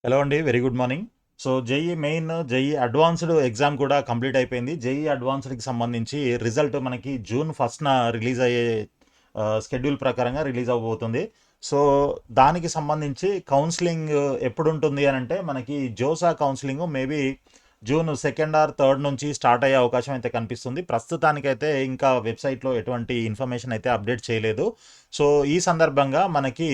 Hello అండి. Very good morning. So, JEE main, JEE advanced exam కూడా complete అయిపోయింది. జేఈఈ అడ్వాన్స్‌డ్‌కి సంబంధించి రిజల్ట్ మనకి జూన్ 1న రిలీజ్ అయ్యే షెడ్యూల్ ప్రకారంగా రిలీజ్ అవ్వబోతుంది. సో, దానికి సంబంధించి కౌన్సెలింగ్ ఎప్పుడుంటుంది అనంటే, మనకి JoSAA counselling maybe June 2 or 3 నుంచి స్టార్ట్ అయ్యే అవకాశం అయితే కనిపిస్తుంది. ప్రస్తుతానికైతే ఇంకా వెబ్‌సైట్‌లో ఎటువంటి ఇన్ఫర్మేషన్ అయితే అప్డేట్ చేయలేదు. సో, ఈ సందర్భంగా మనకి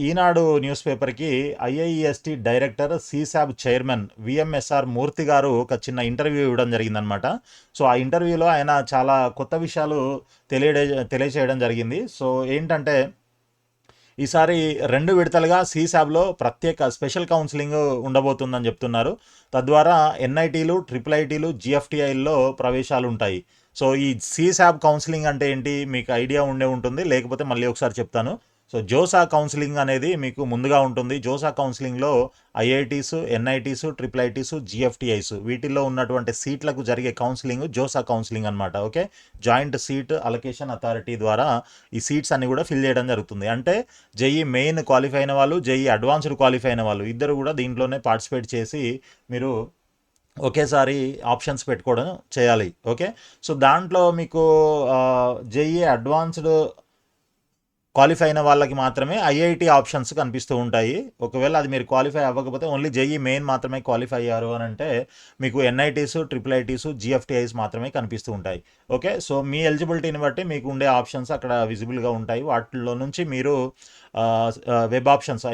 ఈనాడు న్యూస్ పేపర్‌కి ఐఐఈఎస్‌టి డైరెక్టర్, సీసాబ్ చైర్మన్ వీఎంఎస్ఆర్ మూర్తి గారు ఒక చిన్న ఇంటర్వ్యూ ఇవ్వడం జరిగిందనమాట. సో, ఆ ఇంటర్వ్యూలో ఆయన చాలా కొత్త విషయాలు తెలియచేయడం జరిగింది. సో, ఏంటంటే ఈసారి 2 విడతలుగా సీసాబ్‌లో ప్రత్యేక స్పెషల్ కౌన్సెలింగ్ ఉండబోతుందని చెప్తున్నారు. తద్వారా ఎన్ఐటీలు, ట్రిపుల్ ఐటీలు, జీఎఫ్టీఐల్లో ప్రవేశాలుంటాయి. సో, ఈ సీసాబ్ కౌన్సెలింగ్ అంటే ఏంటి? మీకు ఐడియా ఉండే ఉంటుంది. లేకపోతే మళ్ళీ ఒకసారి చెప్తాను. సో, జోసా కౌన్సెలింగ్ అనేది మీకు ముందుగా ఉంటుంది. జోసా కౌన్సెలింగ్‌లో IITs, NITs, triple IITs, GFTIs వీటిల్లో ఉన్నటువంటి సీట్లకు జరిగే కౌన్సెలింగ్ జోసా కౌన్సెలింగ్ అనమాట. Okay. Joint seat allocation authority ద్వారా ఈ సీట్స్ అన్ని కూడా ఫిల్ చేయడం జరుగుతుంది. అంటే జేఈఈ మెయిన్ క్వాలిఫై అయిన వాళ్ళు, జేఈఈ అడ్వాన్స్డ్ క్వాలిఫై అయిన వాళ్ళు ఇద్దరు కూడా దీంట్లోనే పార్టిసిపేట్ చేసి మీరు ఒకేసారి ఆప్షన్స్ పెట్టుకోవడం చేయాలి. ఓకే. సో, దాంట్లో మీకు జేఈఈ అడ్వాన్స్డ్ క్వాలిఫై అయిన వాళ్ళకి మాత్రమే ఐఐటి ఆప్షన్స్ కనిపిస్తూ ఉంటాయి. ఒకవేళ అది మీరు క్వాలిఫై అవ్వకపోతే ఓన్లీ జేఈఈ మెయిన్ మాత్రమే క్వాలిఫై అయ్యారు అని అంటే మీకు ఎన్ఐటీస్, ట్రిపుల్ ఐటీస్, జీఎఫ్టీఐస్ మాత్రమే కనిపిస్తూ ఉంటాయి. ఓకే. సో, మీ ఎలిజిబిలిటీని బట్టి మీకు ఉండే ఆప్షన్స్ అక్కడ విజిబుల్గా ఉంటాయి. వాటిలో నుంచి మీరు వెబ్ ఆప్షన్స్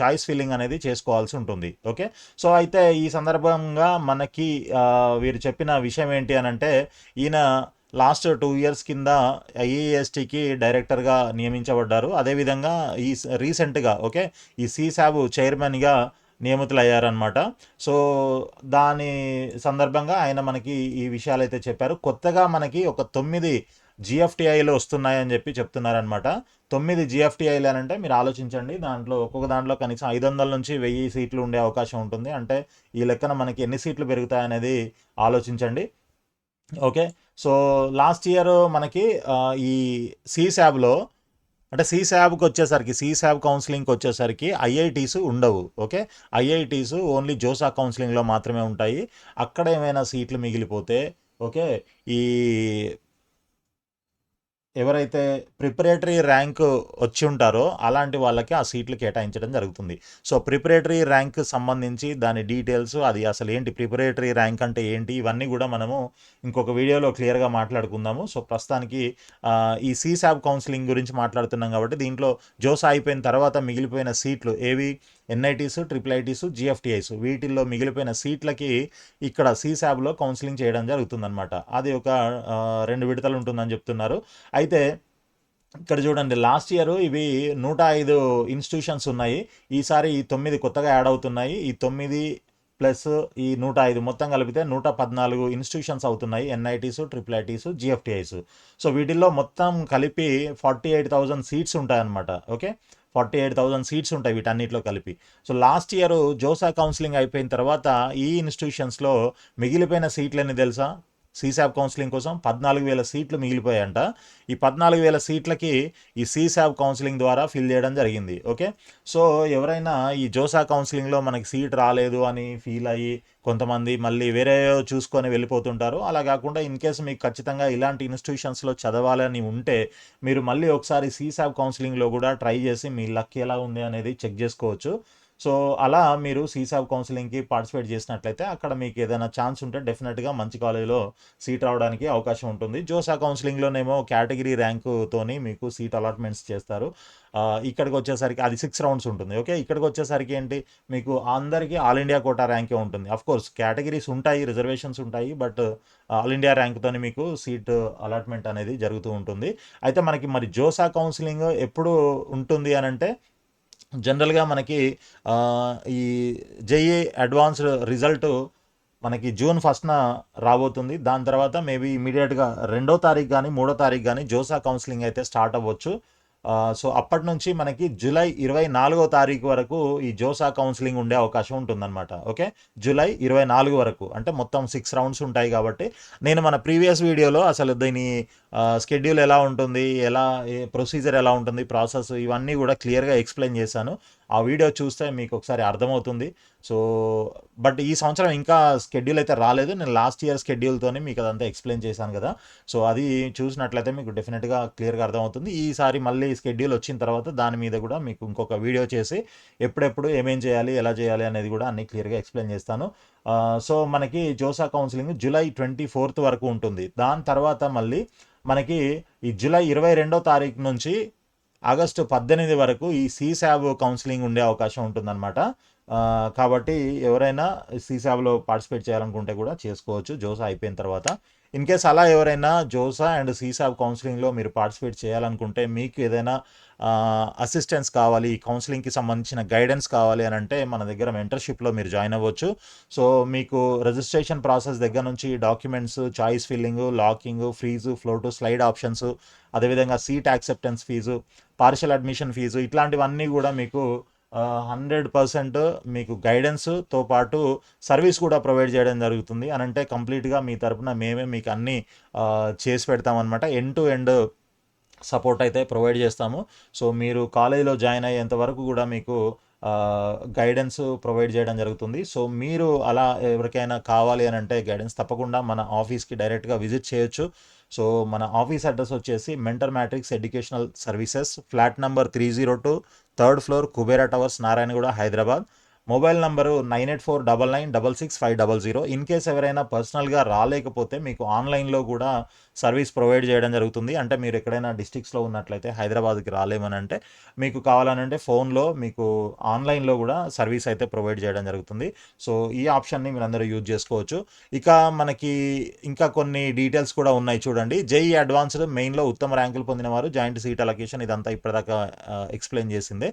చాయిస్ ఫిల్లింగ్ అనేది చేసుకోవాల్సి ఉంటుంది. ఓకే. సో, అయితే ఈ సందర్భంగా మనకి వీరు చెప్పిన విషయం ఏంటి అని అంటే, ఈయన లాస్ట్ 2 ఇయర్స్ కింద ఐఏఎస్టీకి డైరెక్టర్గా నియమించబడ్డారు. అదేవిధంగా రీసెంట్గా ఓకే ఈ సీసాబ్ చైర్మన్గా నియమితులయ్యారనమాట. సో, దాని సందర్భంగా ఆయన మనకి ఈ విషయాలు అయితే చెప్పారు. కొత్తగా మనకి ఒక 9 జిఎఫ్టిఐలు వస్తున్నాయని చెప్పి చెప్తున్నారనమాట. 9 జిఎఫ్టిఐలు అని అంటే మీరు ఆలోచించండి. దాంట్లో ఒక్కొక్క దాంట్లో కనీసం 500 నుంచి 1000 సీట్లు ఉండే అవకాశం ఉంటుంది. అంటే ఈ లెక్కన మనకి ఎన్ని సీట్లు పెరుగుతాయనేది ఆలోచించండి. ఓకే. సో, లాస్ట్ ఇయర్ మనకి ఈ సీసాబ్‌లో అంటే సీసాబ్ కౌన్సిలింగ్కి వచ్చేసరికి ఐఐటీస్ ఉండవు. ఓకే. ఐఐటీస్ ఓన్లీ జోసా కౌన్సిలింగ్లో మాత్రమే ఉంటాయి. అక్కడ ఏమైనా సీట్లు మిగిలిపోతే ఓకే ఈ ఎవరైతే ప్రిపరేటరీ ర్యాంక్ వచ్చి ఉంటారో అలాంటి వాళ్ళకి ఆ సీట్లు కేటాయించడం జరుగుతుంది. సో, ప్రిపరేటరీ ర్యాంక్ సంబంధించి దాని డీటెయిల్స్, అది అసలు ఏంటి, ప్రిపరేటరీ ర్యాంక్ అంటే ఏంటి, ఇవన్నీ కూడా మనము ఇంకొక వీడియోలో క్లియర్గా మాట్లాడుకుందాము. సో, ప్రస్తుతానికి ఈ సీసాబ్ కౌన్సిలింగ్ గురించి మాట్లాడుతున్నాం కాబట్టి దీంట్లో జోసా అయిపోయిన తర్వాత మిగిలిపోయిన సీట్లు ఏవి, ఎన్ఐటీస్, ట్రిపుల్ ఐటీస్, జీఎఫ్టీఐస్ వీటిల్లో మిగిలిపోయిన సీట్లకి ఇక్కడ సీసాబ్లో కౌన్సిలింగ్ చేయడం జరుగుతుందన్నమాట. అది ఒక 2 విడతలు ఉంటుందని చెప్తున్నారు. అయితే ఇక్కడ చూడండి, లాస్ట్ ఇయర్ ఇవి 105 ఇన్స్టిట్యూషన్స్ ఉన్నాయి. ఈసారి ఈ 9 కొత్తగా యాడ్ అవుతున్నాయి. ఈ 9 ప్లస్ ఈ 105 మొత్తం కలిపితే 114 ఇన్స్టిట్యూషన్స్ అవుతున్నాయి. NITs, triple ITs, GFTIs. So, వీటిల్లో మొత్తం కలిపి 48,000 సీట్స్ ఉంటాయన్నమాట. ఓకే. 48,000 సీట్స్ ఉంటాయి వీటన్నిటిలో కలిపి. So, last year JoSAA counselling అయిపోయిన తర్వాత ఈ ఇన్స్టిట్యూషన్స్లో మిగిలిపోయిన సీట్లు ఎన్ని తెలుసా? సీసాబ్ కౌన్సిలింగ్ కోసం 14,000 సీట్లు మిగిలిపోయాయంట. ఈ 14,000 సీట్లకి ఈ సీసాబ్ కౌన్సిలింగ్ ద్వారా ఫిల్ చేయడం జరిగింది. ఓకే. సో, ఎవరైనా ఈ జోసా కౌన్సిలింగ్లో మనకి సీట్ రాలేదు అని ఫీల్ అయ్యి కొంతమంది మళ్ళీ వేరే చూసుకొని వెళ్ళిపోతుంటారు. అలా కాకుండా ఇన్ కేసు మీకు ఖచ్చితంగా ఇలాంటి ఇన్స్టిట్యూషన్స్లో చదవాలని ఉంటే మీరు మళ్ళీ ఒకసారి సీసాబ్ కౌన్సిలింగ్లో కూడా ట్రై చేసి మీ లక్ ఎలా ఉంది అనేది చెక్ చేసుకోవచ్చు. సో, అలా మీరు సీసాబ్ కౌన్సిలింగ్కి పార్టిసిపేట్ చేసినట్లయితే అక్కడ మీకు ఏదైనా ఛాన్స్ ఉంటే డెఫినెట్గా మంచి కాలేజీలో సీట్ రావడానికి అవకాశం ఉంటుంది. జోసా కౌన్సిలింగ్లోనేమో కేటగిరీ ర్యాంకుతోని మీకు సీట్ అలాట్మెంట్స్ చేస్తారు. ఇక్కడికి వచ్చేసరికి అది 6 రౌండ్స్ ఉంటుంది. ఓకే. ఇక్కడికి వచ్చేసరికి ఏంటి, మీకు అందరికీ ఆల్ ఇండియా కోటా ర్యాంకే ఉంటుంది. కోర్స్ కేటగిరీస్ ఉంటాయి, రిజర్వేషన్స్ ఉంటాయి. బట్ ఆల్ ఇండియా ర్యాంక్తోని మీకు సీట్ అలాట్మెంట్ అనేది జరుగుతూ ఉంటుంది. అయితే మనకి మరి జోసా కౌన్సిలింగ్ ఎప్పుడు ఉంటుంది అని అంటే, జనరల్గా మనకి ఈ జేఈఈ అడ్వాన్స్డ్ రిజల్ట్ మనకి జూన్ 1న రాబోతుంది. దాని తర్వాత మేబీ ఇమీడియట్గా 2వ తారీఖు కానీ 3వ తారీఖు కానీ జోసా కౌన్సిలింగ్ అయితే స్టార్ట్ అవ్వచ్చు. సో, అప్పటి నుంచి మనకి జూలై 24వ తారీఖు వరకు ఈ జోసా కౌన్సిలింగ్ ఉండే అవకాశం ఉంటుందన్నమాట. ఓకే. జూలై 24 వరకు అంటే మొత్తం 6 రౌండ్స్ ఉంటాయి కాబట్టి నేను మన ప్రీవియస్ వీడియోలో అసలు దీని షెడ్యూల్ ఎలా ఉంటుంది, ప్రొసీజర్ ఎలా ఉంటుంది, ప్రాసెస్ ఇవన్నీ కూడా క్లియర్గా ఎక్స్ప్లెయిన్ చేశాను. ఆ వీడియో చూస్తే మీకు ఒకసారి అర్థమవుతుంది. సో, బట్ ఈ సంవత్సరం ఇంకా షెడ్యూల్ అయితే రాలేదు. నేను లాస్ట్ ఇయర్ షెడ్యూల్‌తోని మీకు అదంతా ఎక్స్‌ప్లెయిన్ చేశాను కదా! సో, అది చూసినట్లయితే మీకు డెఫినిట్‌గా క్లియర్‌గా అర్థమవుతుంది. ఈసారి మళ్ళీ షెడ్యూల్ వచ్చిన తర్వాత దాని మీద కూడా మీకు ఇంకొక వీడియో చేసి ఎప్పుడెప్పుడు ఏమేం చేయాలి, ఎలా చేయాలి అనేది కూడా అన్నీ క్లియర్‌గా ఎక్స్‌ప్లెయిన్ చేస్తాను. సో, మనకి జోసా కౌన్సెలింగ్ జూలై 24th వరకు ఉంటుంది. దాని తర్వాత మళ్ళీ మనకి ఈ జూలై 22వ తారీఖు నుంచి ఆగస్టు 18 వరకు ఈ సీసాబ్ కౌన్సిలింగ్ ఉండే అవకాశం ఉంటుందన్నమాట. కాబట్టి ఎవరైనా సీసాబ్‌లో పార్టిసిపేట్ చేయాలనుకుంటే కూడా చేసుకోవచ్చు జోసా అయిపోయిన తర్వాత. ఇన్ కేస్ అలా ఎవరైనా జోసా అండ్ సీసాబ్ కౌన్సిలింగ్‌లో మీరు పార్టిసిపేట్ చేయాలనుకుంటే మీకు ఏదైనా అసిస్టెన్స్ కావాలి, ఈ కౌన్సిలింగ్‌కి సంబంధించిన గైడెన్స్ కావాలి అని అంటే మన దగ్గర మెంటర్‌షిప్‌లో మీరు జాయిన్ అవ్వచ్చు. సో, మీకు రిజిస్ట్రేషన్ ప్రాసెస్ దగ్గర నుంచి documents, choice filling, locking, freeze, float, slide options, అదేవిధంగా seat acceptance fee, partial admission fee ఇట్లాంటివన్నీ కూడా మీకు 100% మీకు గైడెన్స్‌తో పాటు సర్వీస్ కూడా ప్రొవైడ్ చేయడం జరుగుతుంది. అనంటే కంప్లీట్‌గా మీ తరపున మేమే మీకు అన్నీ చేసి పెడతామనమాట. ఎండ్ టు ఎండ్ సపోర్ట్ అయితే ప్రొవైడ్ చేస్తాము. సో, మీరు కాలేజీలో జాయిన్ అయ్యేంత వరకు కూడా మీకు గైడెన్స్ ప్రొవైడ్ చేయడం జరుగుతుంది. సో, మీరు అలా ఎవరికైనా కావాలి అని అంటే గైడెన్స్ తప్పకుండా మన ఆఫీస్‌కి డైరెక్ట్‌గా విజిట్ చేయొచ్చు. సో, మన ఆఫీస్ అడ్రస్ వచ్చేసి mentor matrix educational services, flat number 302, third floor, Kubera towers, Narayanguda, Hyderabad. Mobile number 9849965500. In case ఎవరైనా పర్సనల్‌గా రాలేకపోతే మీకు ఆన్‌లైన్‌లో కూడా సర్వీస్ ప్రొవైడ్ చేయడం జరుగుతుంది. అంటే మీరు ఎక్కడైనా డిస్ట్రిక్ట్స్‌లో ఉన్నట్లయితే హైదరాబాద్‌కి రాలేమనంటే మీకు కావాలనంటే ఫోన్‌లో మీకు ఆన్‌లైన్‌లో కూడా సర్వీస్ అయితే ప్రొవైడ్ చేయడం జరుగుతుంది. సో, ఈ ఆప్షన్‌ని మీరందరూ యూజ్ చేసుకోవచ్చు. ఇక మనకి ఇంకా కొన్ని డీటెయిల్స్ కూడా ఉన్నాయి చూడండి. జేఈఈ అడ్వాన్స్డ్ మెయిన్‌లో ఉత్తమ ర్యాంకులు పొందిన వారు జాయింట్ సీట్ అలొకేషన్ ఇదంతా ఇప్పటిదాకా ఎక్స్‌ప్లెయిన్ చేసిందే.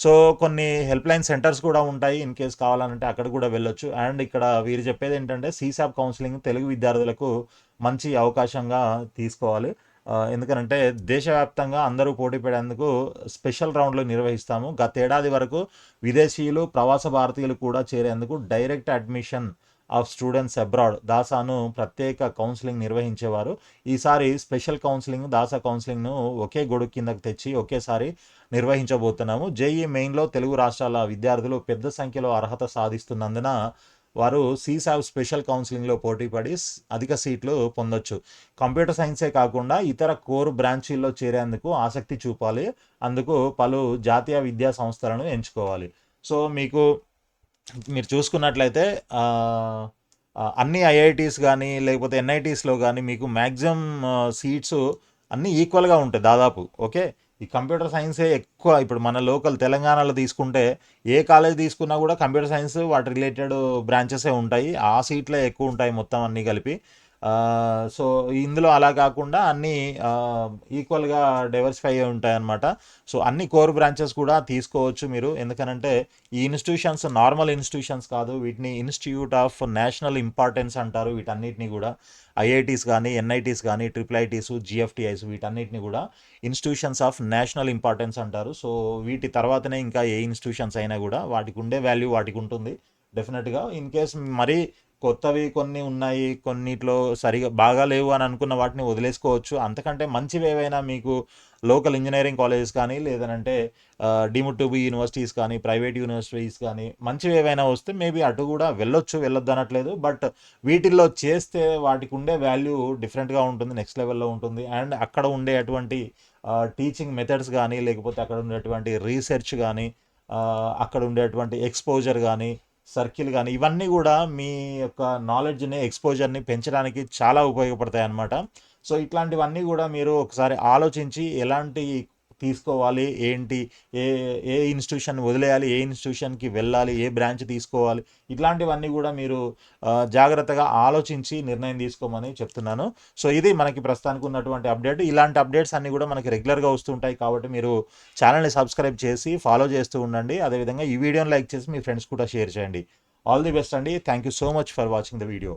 సో, కొన్ని హెల్ప్‌లైన్ సెంటర్స్ కూడా ఉంటాయి. ఇన్ కేస్ కావాలనంటే అక్కడ కూడా వెళ్ళొచ్చు. అండ్ ఇక్కడ వీరు చెప్పేదేంటంటే సీసాబ్ కౌన్సెలింగ్ తెలుగు విద్యార్థులకు మంచి అవకాశంగా తీసుకోవాలి. ఎందుకనంటే దేశవ్యాప్తంగా అందరూ పోటీ పడేందుకు స్పెషల్ రౌండ్‌లు నిర్వహిస్తాము. గతేడాది వరకు విదేశీయులు, ప్రవాస భారతీయులు కూడా చేరేందుకు direct admission of students abroad దాసాను ప్రత్యేక కౌన్సెలింగ్ నిర్వహించేవారు. ఈసారి స్పెషల్ కౌన్సెలింగ్, దాసా కౌన్సెలింగ్‌ను ఒకే గొడుగు కిందకి తెచ్చి ఒకేసారి నిర్వహించబోతున్నాము. జేఈఈ మెయిన్‌లో తెలుగు రాష్ట్రాల విద్యార్థులు పెద్ద సంఖ్యలో అర్హత సాధిస్తున్నందున వారు సీసాబ్ స్పెషల్ కౌన్సెలింగ్‌లో పోటీపడి అధిక సీట్లు పొందొచ్చు. కంప్యూటర్ సైన్సే కాకుండా ఇతర కోర్ బ్రాంచీల్లో చేరేందుకు ఆసక్తి చూపాలి. అందుకు పలు జాతీయ విద్యా సంస్థలను ఎంచుకోవాలి. సో, మీరు చూసుకున్నట్లయితే అన్ని ఐఐటీస్ గానీ, లేకపోతే ఎన్ఐటీస్‌లో గానీ మీకు మాక్సిమం సీట్స్ అన్నీ ఈక్వల్‌గా ఉంటాయి దాదాపు. ఓకే. ఈ కంప్యూటర్ సైన్సే ఎక్కువ ఇప్పుడు మన లోకల్ తెలంగాణలో తీసుకుంటే ఏ కాలేజ్ తీసుకున్నా కూడా కంప్యూటర్ సైన్స్ వాటి రిలేటెడ్ బ్రాంచెసే ఉంటాయి. ఆ సీట్లే ఎక్కువ ఉంటాయి మొత్తం అన్నీ కలిపి. సో, ఇందులో అలా కాకుండా అన్నీ ఈక్వల్‌గా డైవర్సిఫై అయ్యి ఉంటాయన్నమాట. సో, అన్ని కోర్ బ్రాంచెస్ కూడా తీసుకోవచ్చు మీరు. ఎందుకనంటే ఈ ఇన్‌స్టిట్యూషన్స్ నార్మల్ ఇన్‌స్టిట్యూషన్స్ కాదు. వీటిని ఇన్‌స్టిట్యూట్ ఆఫ్ నేషనల్ ఇంపార్టెన్స్ అంటారు వీటన్నిటిని కూడా. ఐఐటీస్ గానీ, ఎన్ఐటీస్ గానీ, ట్రిపుల్ ఐటీస్, జీఎఫ్టీఐస్ వీటన్నిటిని కూడా ఇన్‌స్టిట్యూషన్స్ ఆఫ్ నేషనల్ ఇంపార్టెన్స్ అంటారు. సో, వీటి తర్వాతనే ఇంకా ఏ ఇన్‌స్టిట్యూషన్స్ అయినా కూడా వాటికి ఉండే వాల్యూ వాటికి ఉంటుంది డెఫినెట్‌గా. ఇన్ కేస్ మరీ కొత్తవి కొన్ని ఉన్నాయి, కొన్నిట్లో సరిగా బాగా లేవు అని అనుకున్న వాటిని వదిలేసుకోవచ్చు. అంతకంటే మంచివి ఏవైనా మీకు లోకల్ ఇంజినీరింగ్ కాలేజెస్ కానీ, లేదనంటే డీమ్డ్ టు బి యూనివర్సిటీస్ కానీ, ప్రైవేట్ యూనివర్సిటీస్ కానీ మంచివి ఏవైనా వస్తే మేబీ అటు కూడా వెళ్ళొచ్చు, వెళ్ళొద్దనట్లేదు. బట్ వీటిల్లో చేస్తే వాటికి ఉండే వాల్యూ డిఫరెంట్‌గా ఉంటుంది. నెక్స్ట్ లెవెల్‌లో ఉంటుంది. అండ్ అక్కడ ఉండే అటువంటి టీచింగ్ మెథడ్స్ గానీ, లేకపోతే అక్కడ ఉండేటువంటి రీసెర్చ్ గానీ, అక్కడ ఉండేటువంటి ఎక్స్‌పోజర్ గానీ, సర్కిల్ గానీ, ఇవన్నీ గూడా మీ యొక్క నాలెడ్జ్‌ని, ఎక్స్‌పోజర్‌ని పెంచడానికి చాలా ఉపయోగపడతాయన్నమాట. సో, ఇట్లాంటివన్నీ గూడా మీరు ఒకసారి ఆలోచించి ఎలాంటి తీసుకోవాలి, ఏంటి, ఏ ఏ ఇన్‌స్టిట్యూషన్ వదిలేయాలి, ఏ ఇన్‌స్టిట్యూషన్‌కి వెళ్ళాలి, ఏ బ్రాంచ్ తీసుకోవాలి, ఇట్లాంటివన్నీ గూడా మీరు జాగ్రత్తగా ఆలోచించి నిర్ణయం తీసుకోమని చెప్తున్నాను. సో, ఇది మనకి ప్రస్తుతానికి ఉన్నటువంటి అప్డేట్. ఇలాంటి అప్డేట్స్ అన్నీ గూడా మనకి రెగ్యులర్‌గా వస్తుంటాయి కాబట్టి మీరు ఛానెల్‌ని సబ్స్క్రైబ్ చేసి ఫాలో చేస్తూ ఉండండి. అదేవిధంగా ఈ వీడియోని లైక్ చేసి మీ ఫ్రెండ్స్ కూడా షేర్ చేయండి. ఆల్ ది బెస్ట్ అండి. Thank you so much for watching the video.